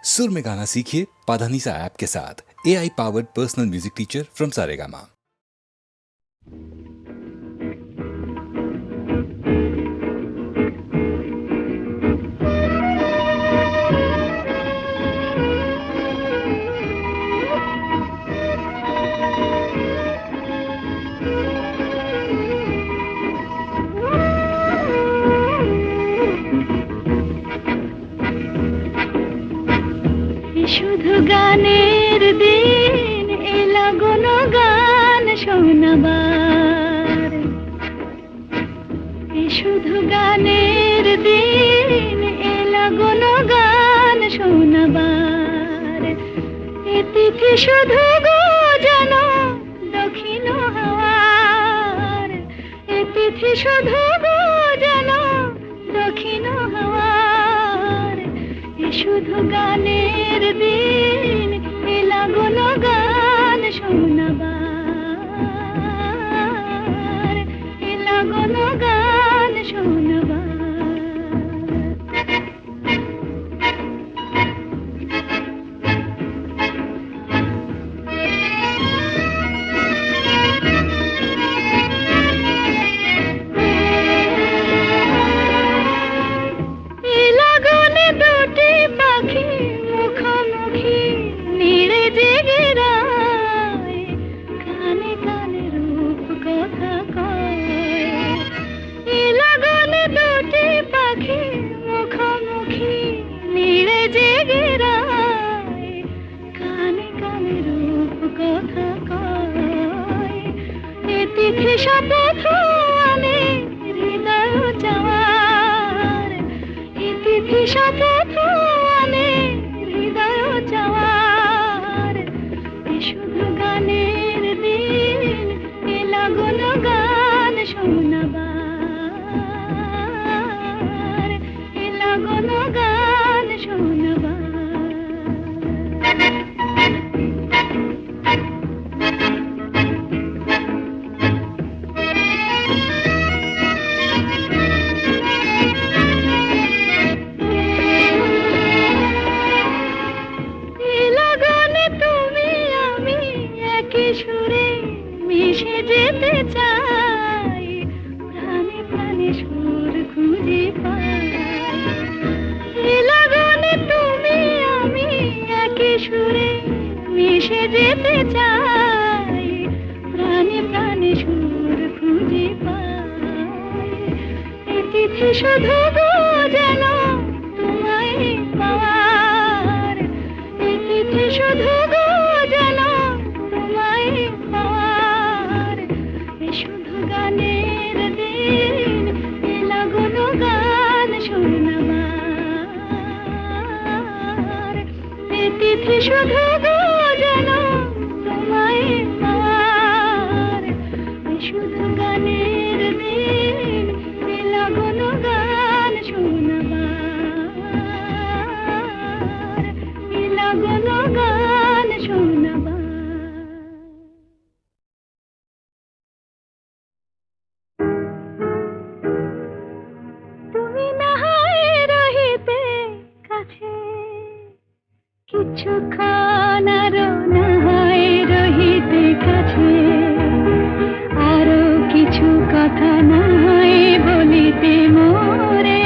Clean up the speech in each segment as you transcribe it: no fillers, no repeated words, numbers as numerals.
सुर में गाना सीखिए पाधानीसा ऐप के साथ। AI powered personal music teacher from Saregama. শুধু গানের দিন এলা কোনো গান শোনাবার, শুধু গানের দিন এলা কোনো গান শোনাবার। এ তিথি শুধু গো যেন দক্ষিণ হাওয়ার, এ তিথি শুধু গো যেন দক্ষিণ হাওয়ার। শুধু গানের দিন এলা কোনো গান শোনাবার, এলা কোনো গান শোনাবার। শপথ আমি হৃদয় চাওয়ার, ইতিথি শপথ আমি হৃদয় চাওয়ার। শুধু গানের দিন এলা কোনো গান শোনাবার, এলা কোনো গান শোনাবার। সুরে মিশে যেতে চাই, প্রাণে প্রাণে সুর খুঁজে পাই। লাগনে তুমি আমি একই সুরে মিশে যেতে চাই, প্রাণে প্রাণে সুর খুঁজে পাই। এ তিথি শুধু গো যেন তোমায় পাওয়ার, এ তিথি শুধু গো যেন পাওয়ার। শুধু গানের দিন এলা কোনো গান শোনাবার, এ তিথি শুধু গো যেন তোমায় পাওয়ার। শুধু গানের দিন এলা কোনো গান শোনাবার, এলা কোনো গান শোনাবার। কিছুক্ষণ আরো না হয় রহিতে কাছে, আরো কিছু কথা না হয় বলিতে মোরে।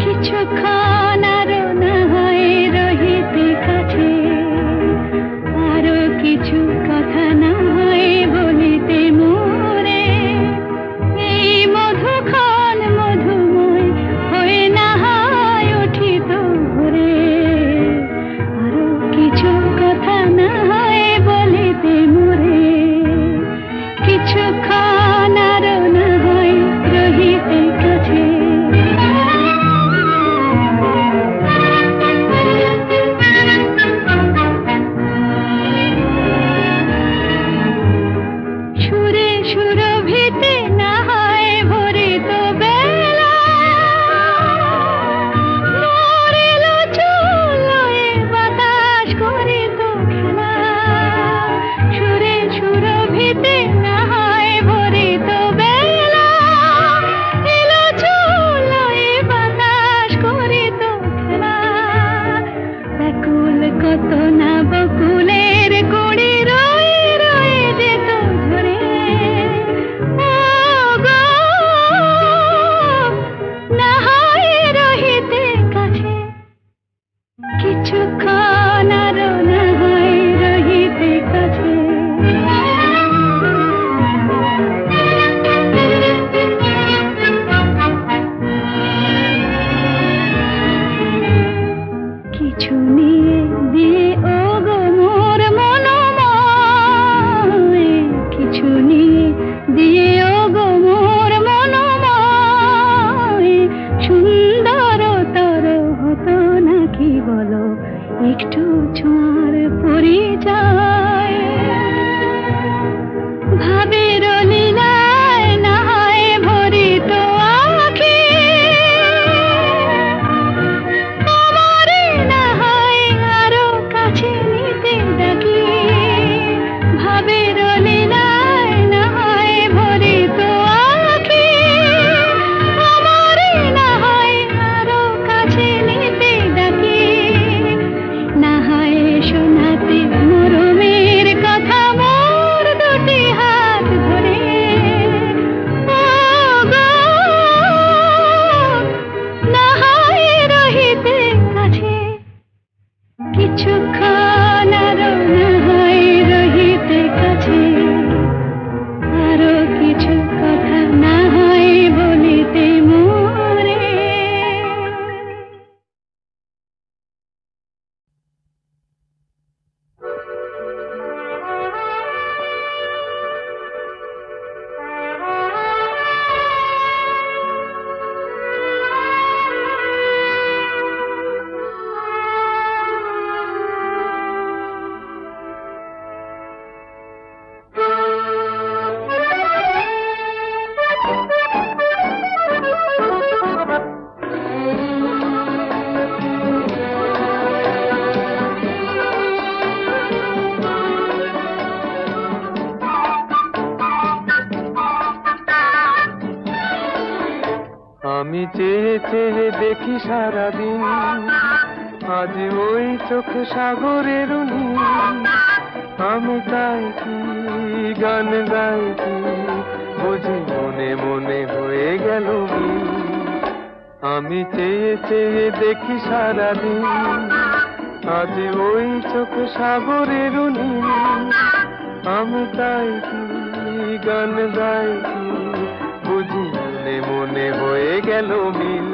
কিছুক্ষণ আরো না হয় রহিতে কাছে, আরো কিছু কথা না হয় বলিতে মোরে। এই মধুক্ষণ মধুময় হয়ে না হয় উঠিত ভোরে, কিছু কথা না কিছুক্ষণ আরো না হয় রহিতে কাছে কিছু নিয়ে দিয়ে ও গো মোর মনোময় কিছু নিয়ে দিয়ে ও গো মোর মনোময় সুন্দর তর হতো নাকি বলো একটু ছোঁয়ার পরিচয় ভাবের লীলায় না হয় ভরিত আঁখি আমারে না হয় আরো কাছে নিতে ডাকি ভাবের লীলায় না হয় ভরিত আঁখি আমারে না হয় আরো কাছে নিতে ডাকি না হয় শোনাতে মরমের কথা মোর দুটি হাত ধরে ও গো না হয় রহিতে কাছে কিছুক্ষণ আরো না হয় রহিতে কাছে আরো কিছু কথা না হয় বলিতে মোরে আমি চেয়ে চেয়ে দেখি সারাদিন আজ ওই চোখে সাগরের নীল আমি তাই কি গান গাই কি বুঝি মনে মনে হয়ে গেল মিল। আমি চেয়ে চেয়ে দেখি সারাদিন আজ ওই চোখে সাগরের নীল আমি তাই কি গান গাই কি বুঝি মনে মনে হয়ে গেল মিল।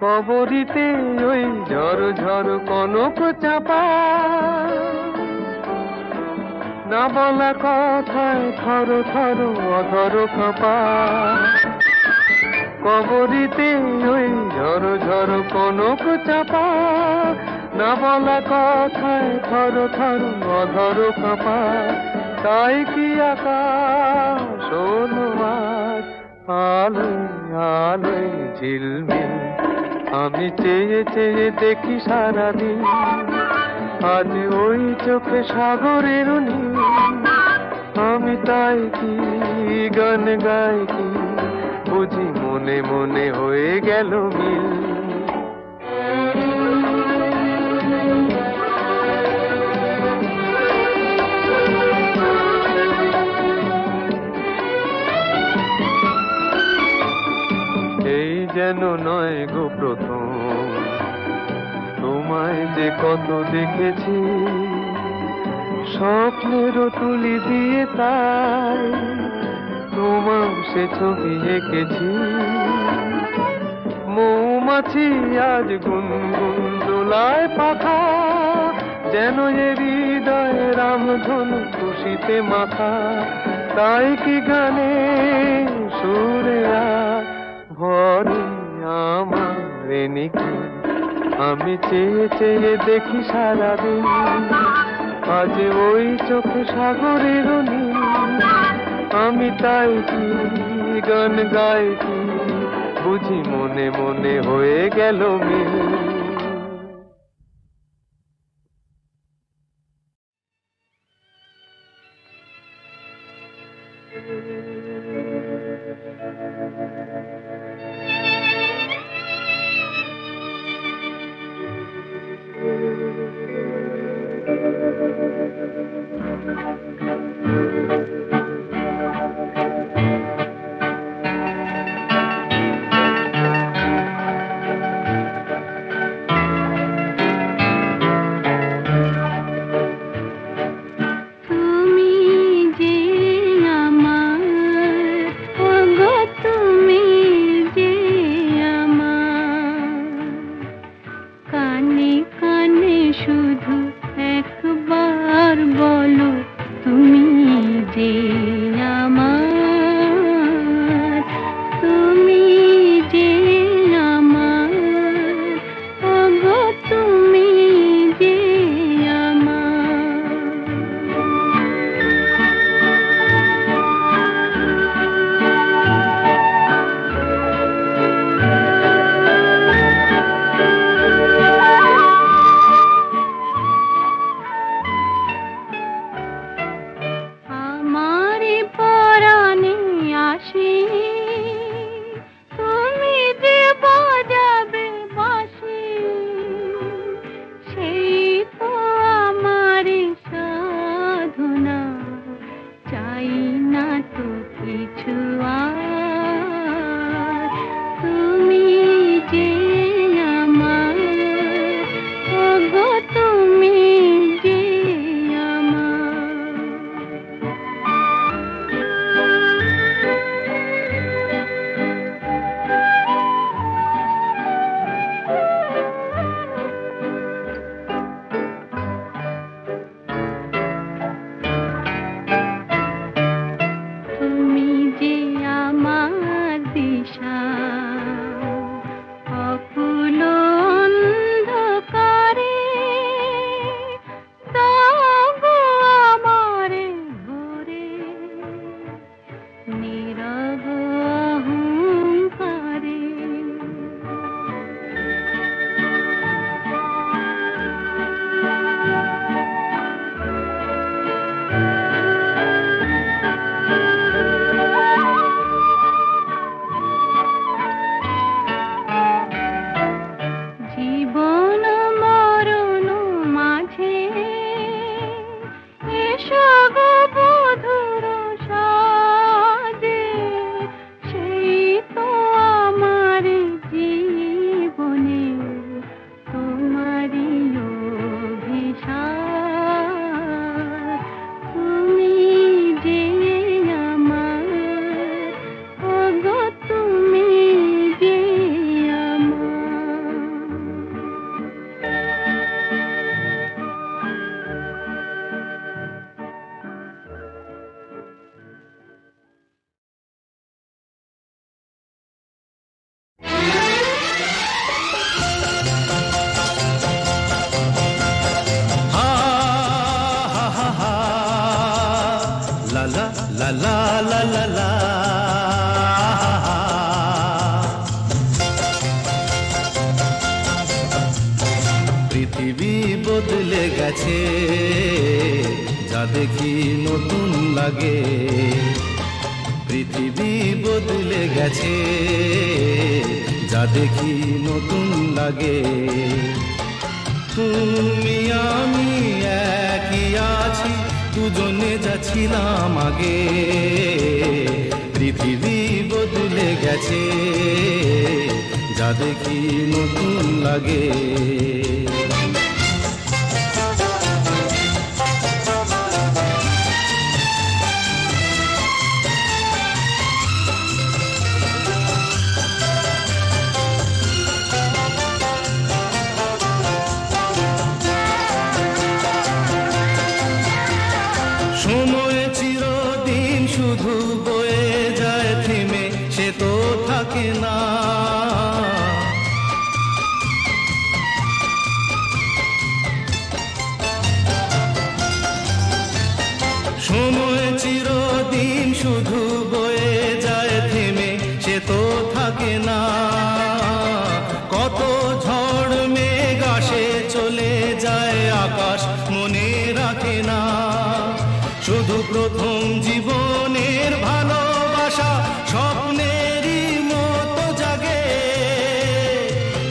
কবরিতে ওই ঝড় ঝড় কনক চাপা না বলা কথায় থর থর অধর কাঁপা কবরিতে ওই ঝড় ঝড় কনক চাপা না বলা কথায় থর থর অধর কাঁপা তাই কি আকাশ হলো আজ আলোয় আলোয় ঝিলমিল। আমি চেয়ে চেয়ে দেখি সারাদিন আজ ওই চোখে সাগরের নীল আমি তাই কি গান গাই কি বুঝি মনে মনে হয়ে গেল মিল। এই যেন নয় গো প্রথম তোমায় যে কত দেখেছি স্বপ্নেরও তুলি দিয়ে তাই তোমার সে ছবি এঁকেছি। মৌমাছি আজ গুনগুন দোলায় পাখা যেন এ হৃদয় রামধনু খুশিতে মাথা তাই কি গানে সুরে আজ ভরে আমার নিখি। আমি চেয়ে চেয়ে দেখি সারাদিন আজ ওই চোখে সাগরের নীল আমি তাই কি গান গাই কি বুঝি মনে মনে হয়ে গেল মিল। লা লা লা লা লা। পৃথিবী বদলে গেছে, যা দেখি নতুন লাগে। পৃথিবী বদলে গেছে, যা দেখি নতুন লাগে। তুমি আমি একই আছি, দুজনে যাচ্ছিলাম আগে। পৃথিবী বদলে গেছে, যা দেখি নতুন লাগে। সময় চিরদিন শুধু বয়ে যায় থেমে, সে তো থাকে না। সময় চিরদিন শুধু বয়ে যায় থেমে, সে তো থাকে না। কত ঝড় মেঘ আসে চলে যায়, আকাশ মনে রাখে না। শুধু প্রথম জীবনের ভালোবাসা স্বপ্নেরই মতো জাগে।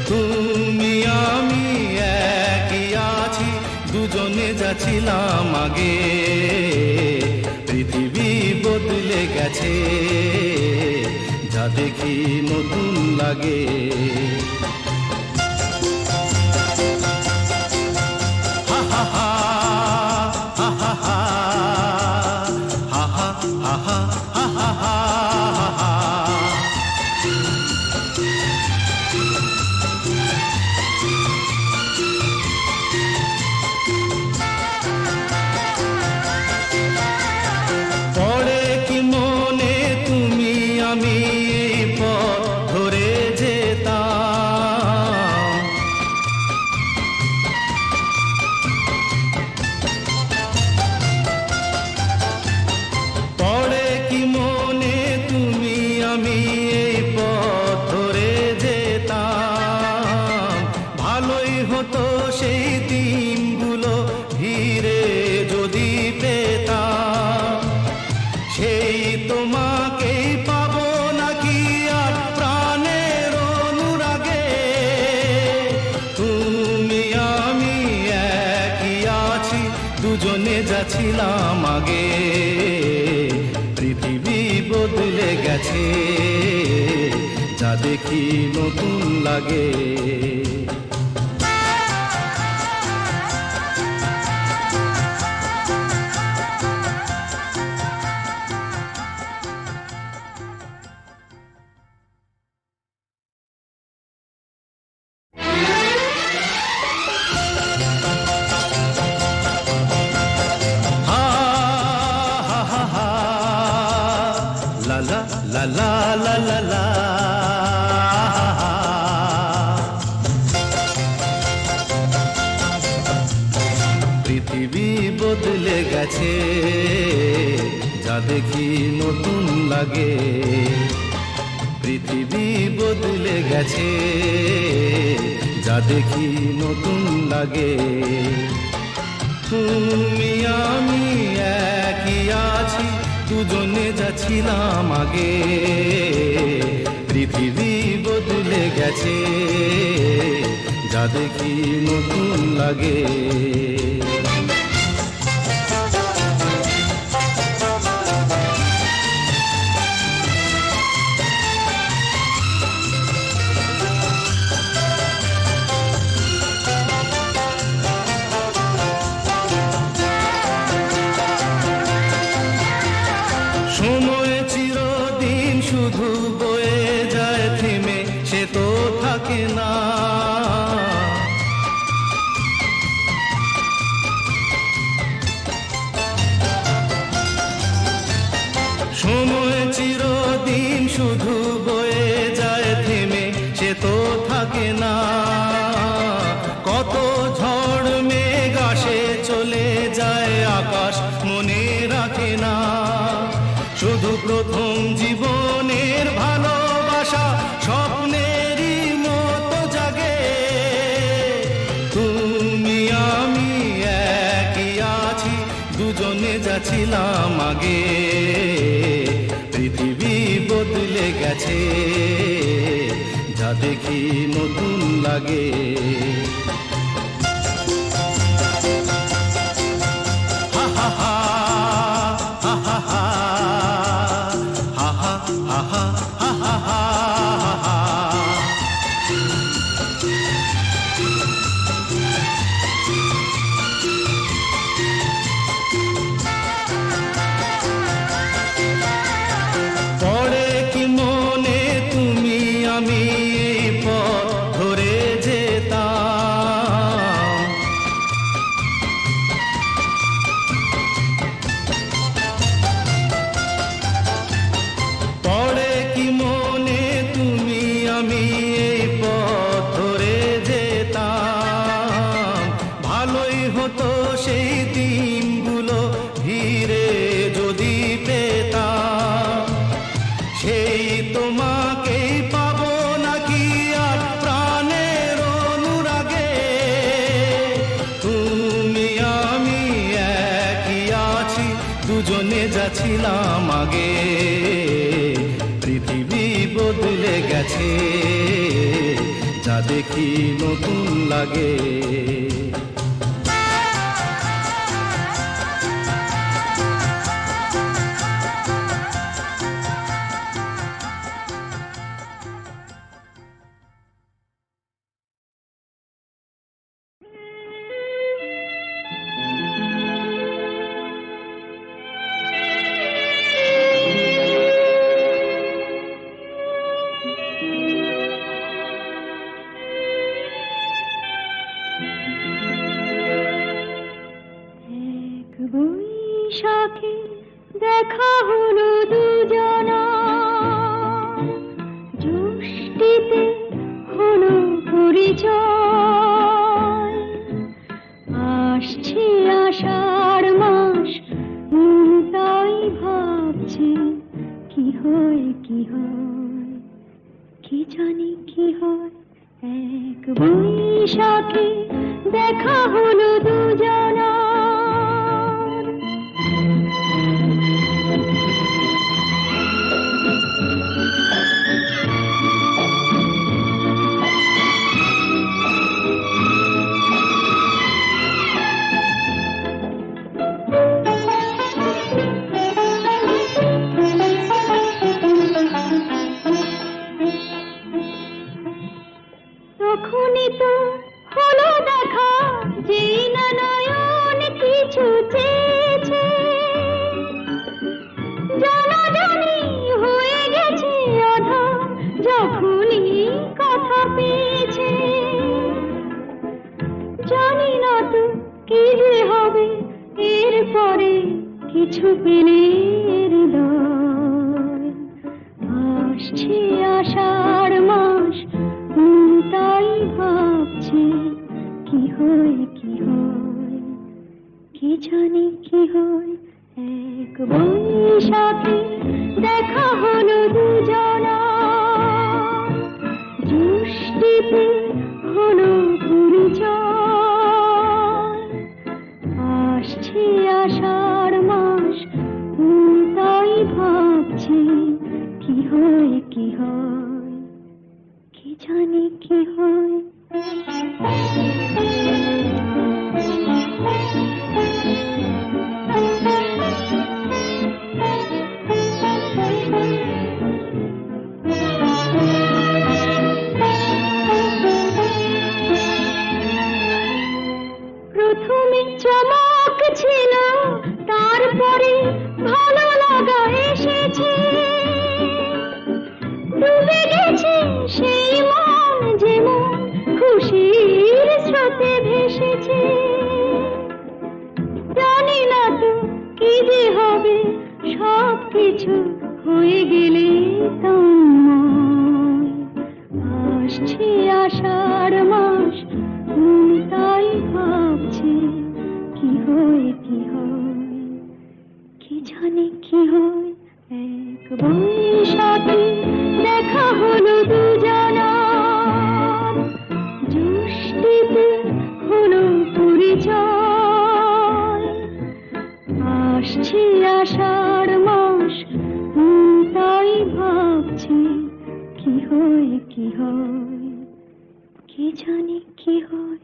তুমি আমি একই আছি, দুজনে যাচ্ছিলাম আগে। পৃথিবী বদলে গেছে, যা দেখি নতুন লাগে। হা হা হা হা হা হা হা হা হা হা হা হা। পড়ে কি মনে তুমি আমি এই পথ ধরে যেতাম। পড়ে কি মনে তুমি আমি এই পথ ধরে যেতাম। ভালোই হতো সেই দিনগুলো ধীরে যদি পেতাম। সেই তোমাকেই পাবো নাকি আর প্রাণের অনুরাগে। তুমি আমি একই আছি, দুজনে যাচ্ছিলাম আগে। পৃথিবী বদলে গেছে, যা দেখি নতুন লাগে। হা হা হা হা লা লা লা লা লা লা লা। পৃথিবী বদলে গেছে, যা দেখি নতুন লাগে। পৃথিবী বদলে গেছে, যা দেখি নতুন লাগে। তুমি আমি একই আছি, দুজনে যাচ্ছিলাম আগে। পৃথিবী বদলে গেছে, যা দেখি নতুন লাগে। সময় চিরদিন শুধু বয়ে যায় থেমে, সে তো থাকে না। সময় চিরদিন শুধু বয়ে যায় থেমে, সে তো থাকে না। কত ঝড় মেঘ আসে চলে যায়, আকাশ মনে রাখে না। শুধু প্রথম জীবনের ভালোবাসা স্বপ্নেরই মতো জাগে। তুমি আমি একই আছি, দুজনে যাচ্ছিলাম আগে। পৃথিবী বদলে গেছে, যা দেখি নতুন লাগে। হা হা হা হা হা হা হা হা হা হা হা। পড়ে কি মনে তুমি আমি এই পথ ধরে যেতাম। পড়ে কি মনে তুমি আমি এই পথ ধরে যেতাম। ভালোই হতো সেই দিনগুলো ধীরে যদি পেতাম। সেই তোমাকেই পাবো নাকি আর প্রাণের অনুরাগে। তুমি আমি একই আছি, দুজনে যাচ্ছিলাম আগে। পৃথিবী বদলে গেছে, যা দেখি নতুন লাগে। এক বৈশাখে দেখা হলো দুজনা, জ্যৈষ্ঠীতে হলো পরিচয়। আসছে আষাঢ় মাস, মন তাই ভাবছে কি হয় কি হয়, কি জানি কি হয়। এক বৈশাখে দেখা হলো দুজনা। তখনই তো হলো দেখা, যেই না নয়ন কিছু চেয়েছে। জানাজানি হয়ে গেছে আধা, যখনই কথা পেয়েছে। জানি না তো কি যে হবে এরপরে, কিছু পেলে হৃদয়। আসছে আষাঢ় মাস, মন তাই ভাবছে কি হয় কি হয়, কি জানি কি হয়। এক বৈশাখে দেখা হলো দুজনা, জ্যৈষ্ঠীতে হলো পরিচয়। আসছে আষাঢ় মাস, মন তাই ভাবছে কি হয় কি হয়, কি জানি কি হয়। প্রথমে চমক ছিল, তারপরে ভালো লাগা এসেছে। ডুবে গেছে সেই মন, যেমন খুশির স্রোতে ভেসেছে। জানি না তো কি যে হবে, সব কিছু হয়ে গেলে তন্ময়। আসছে আষাঢ় মাস, মন তাই ভাবছে কি হয় কি হয়, কি জানি কি হয়। বৈশাখী দেখা হলো দুজনার, জ্যৈষ্ঠীতে হলো পরিচয়। আসছে আষাঢ় মাস, তাই ভাবছি কি হয় কি হয়, কি জানি কি হয়।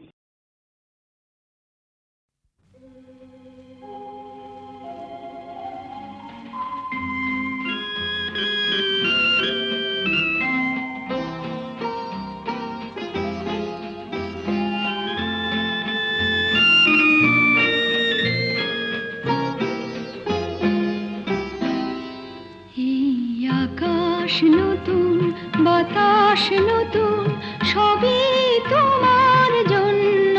আকাশ নতুন, বাতাস নতুন, সবই তোমার জন্য।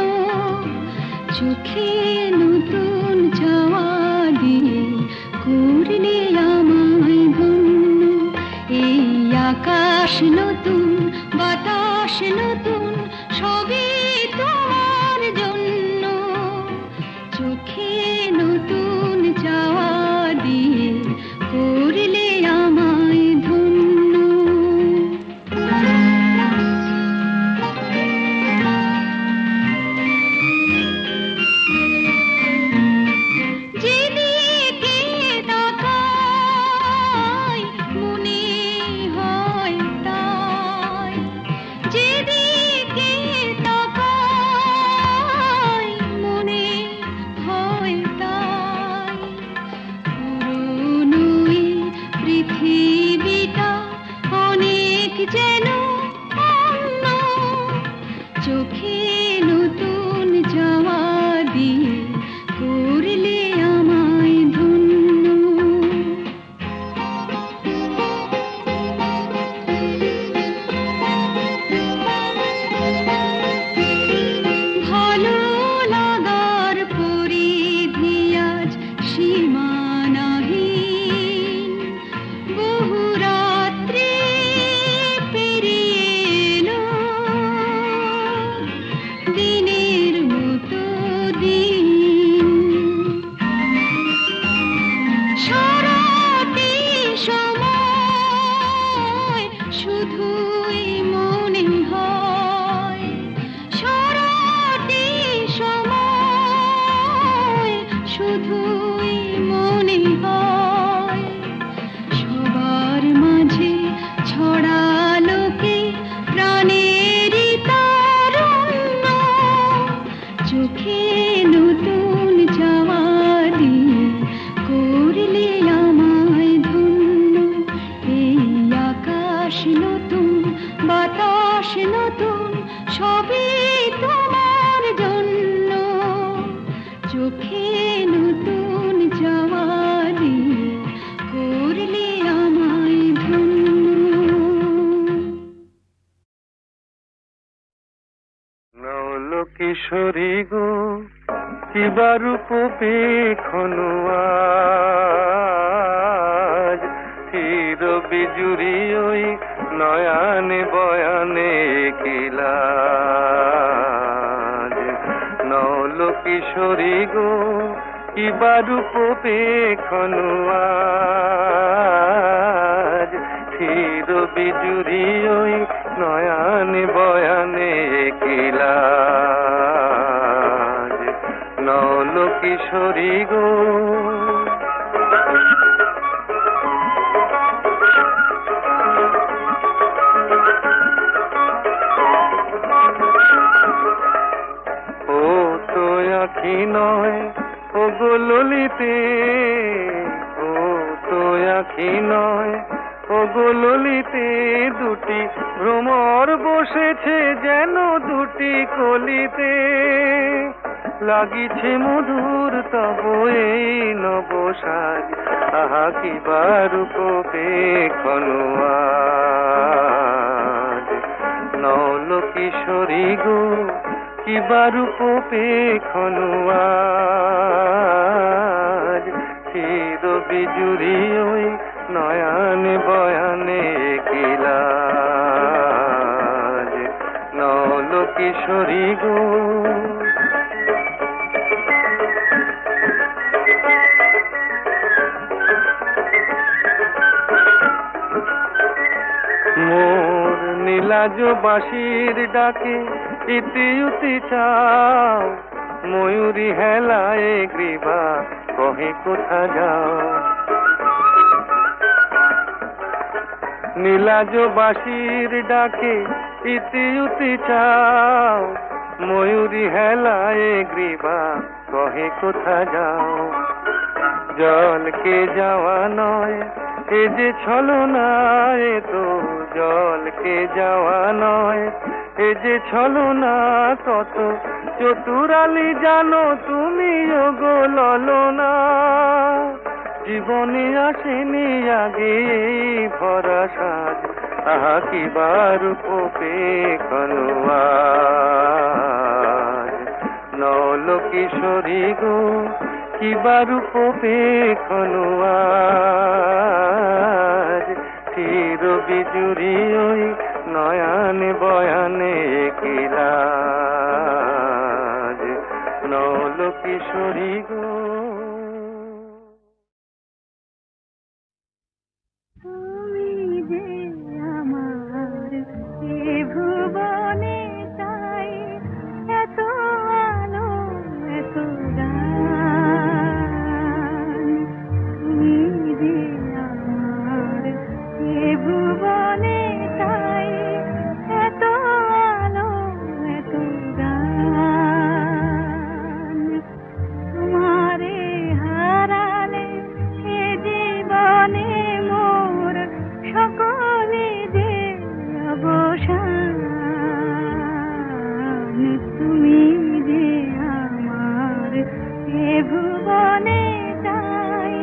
চোখে নতুন চাওয়া দিয়ে করলে আমায় ধন্য। এই আকাশ নতুন, বাতাস নতুন, সবই তোমার জন্য। চোখে নতুন চাওয়া দিয়ে করলে আমায় ধন্য। যেদিকে তাকাই মনে হয় তাই, যেদিকে তাকাই মনে হয় তাই। পুরনো এই পৃথিবীটা অনেক যেন অন্য। চোখে নতুন যাওয়া দিয়ে করলে আমায় ধন্য। ভালো লাগার পরিধি আজ সীমানাহীন। বহু রাত্রি পেরিয়ে এলো, দিনের মতো দিন। সারাটি সময় শুধুই মনে হয়, সারাটি সময় শুধুই মনে হয়। সবার মাঝে ছড়ালো কে প্রাণেরই তারুণ্য। চোখে নতুন চাওয়া দিয়ে করলে আমায় ধন্য। এই আকাশ নতুন, বাতাস নতুন, সবই তোমার জন্য। চোখে নতুন চাওয়া দিয়ে করলে আমায় ধন্য। নল কিশোরী গো কিবা রূপ পেখনু আজ, চির বিজুরি ওই নয়ানে বয়ানে কিলাজ। নল কিশোরী গো কিবা রূপ পেখনু আজ, চির বিজুরি ওই নয়ানে বয়ানে কিলাজ। নল কিশোরী গো ও তো আখি নয় ও গো ললিতে, ও তো আখি নয় ও গো ললিতে, দুটি ভ্রমর বসেছে যেন দুটি কলিতে। লাগিছে মধুর তব এই নবসাজ, আহা কিবা রূপ পেখনু আজ। নল কিশোরী গো কিবা রূপ পেখনু আজ, চির বিজুরি ওই নয়ানে বয়ানে কিলাজ। নল কিশোরী গো নীলাজ বাঁশির ডাকে ইতি উতি চাও, ময়ূরী হেলায় গ্রীবা কহে কোথা যাও। নীলাজ বাঁশির ডাকে ইতি উতি চাও, ময়ূরী হেলায় গ্রীবা কহে কোথা যাও। জলকে যাওয়া নয় এ যে ছলনা, এ তো জলকে যাওয়া নয় এ যে ছলনা। কত চতুরালি জানো তুমি গো ললনা, জীবনে আসেনি আগে ভরা সাজ, আহা কি বার পোপে কনুয়াজ। নল কিশোরী গো কি বার পোপে কনুয়াজ, চির বিজুরি ওই নয়ানে বয়ানে কিলাজ। নল কিশোরী গো তুমি যে আমার এ ভুবনে চাই, এত আলো এত গান। তুমি যে আমার এ ভুবনে চাই, এত আলো এত গান। তোমারে হারালে এ জীবনে মোর সকলে যে অবসান। তুমি যে আমার এ ভুবনে চাই।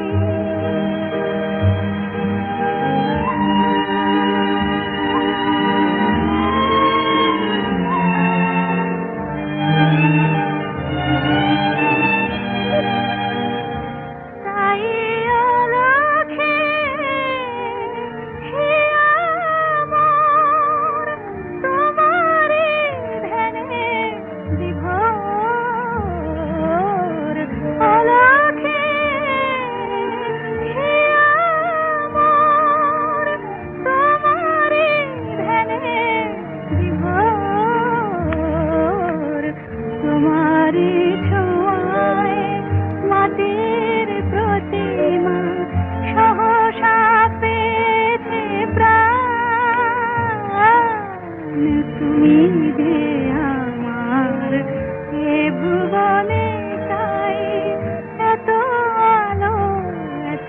তাই অলক্ষে হিয়া মোর তোমারি ধ্যানে বিভোর। অলক্ষে হিয়া মোর তোমারি ধ্যানে বিভোর। তোমারি ছোঁয়ায় মাটির প্রতিমা সহসা পেয়েছে প্রাণ। তুমি যে আমার এ ভুবনে চাই, এত আলো এত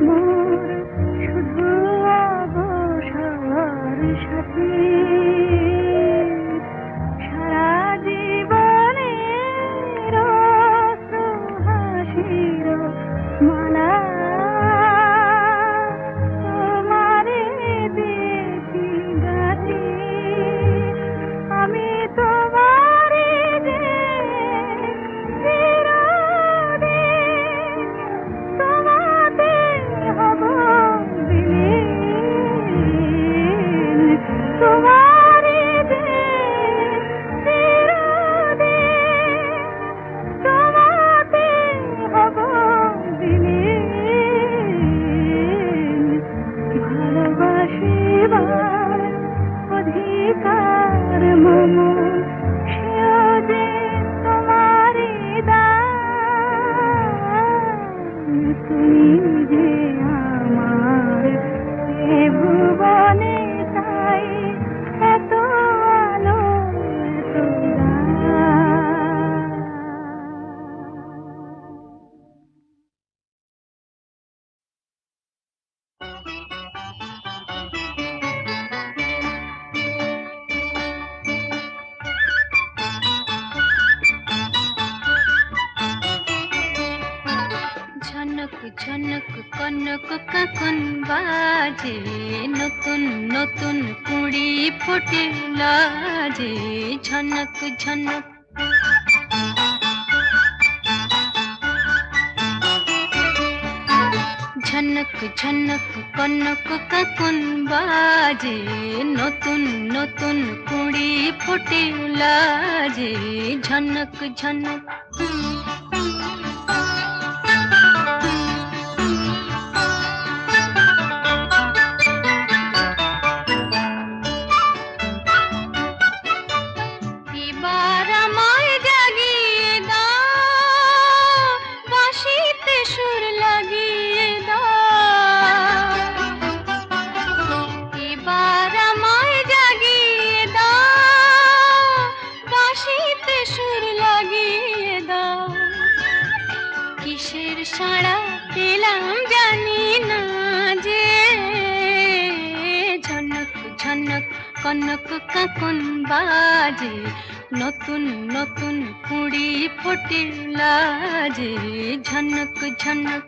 মোর শুধু অবসর সাথী, সারা জীবনের হাসির মালা। তোমারে দেখি গাছি আমি, তোমারে যে চিরদিন তোমাতে হব বিলীন। তোমারে যে চিরদিন তোমাতে হব বিলীন। ভালোবাসিবার অধিকার মম, সেও যে তোমারি দান। তুমি যে আমার এ ভুবনে চাই, এত আলো এত গান। ঝনক ঝনক কনক কাকন বাজে, নতুন নতুন কুড়ি ফোটে লাজে। ঝনক ঝনক ঝনক ঝনক কনক কাকন বাজে, নতুন নতুন কুড়ি ফোটে লাজে, ঝনক ঝনক। এবার আমায় জাগিয়ে দাও, বাঁশিতে সুর লাগিয়ে দাও। এবার আমায় জাগিয়ে দাও, বাঁশিতে সুর লাগিয়ে দাও। কিসের সাড়া পেলাম জানি না যে, ঝনক ঝনক কনক কাকন বাজে, নতুন নতুন কুড়ি ফোটে লাজে, ঝনক ঝনক।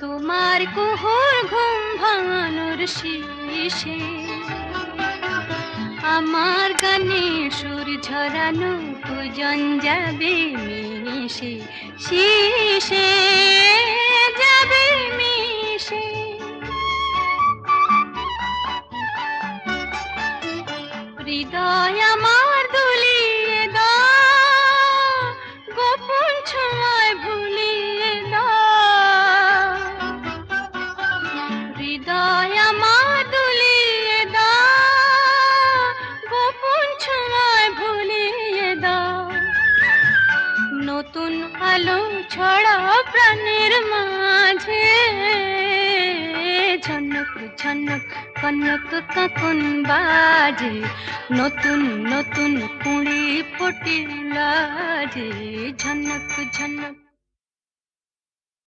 তোমার কুহুর ঘুম ভাঙানোর শেষে, আমার গানে সুর ঝরানো পূজন যাবে মিশে, শিশে যাবে মিশে। হৃদয় আমার দুলিয়ে দাও, গোপন ছোঁয়ায় ভুলিয়ে দাও। হৃদয় আমার দুলিয়ে দাও, গোপন ছোঁয়ায় ভুলিয়ে দাও। নতুন আলো ছড়াও প্রাণের মাঝে, ঝনক ঝনক কনক কাকন বাজে, নতুন নতুন কুড়ি ফোটে লাজে, ঝনক ঝনক।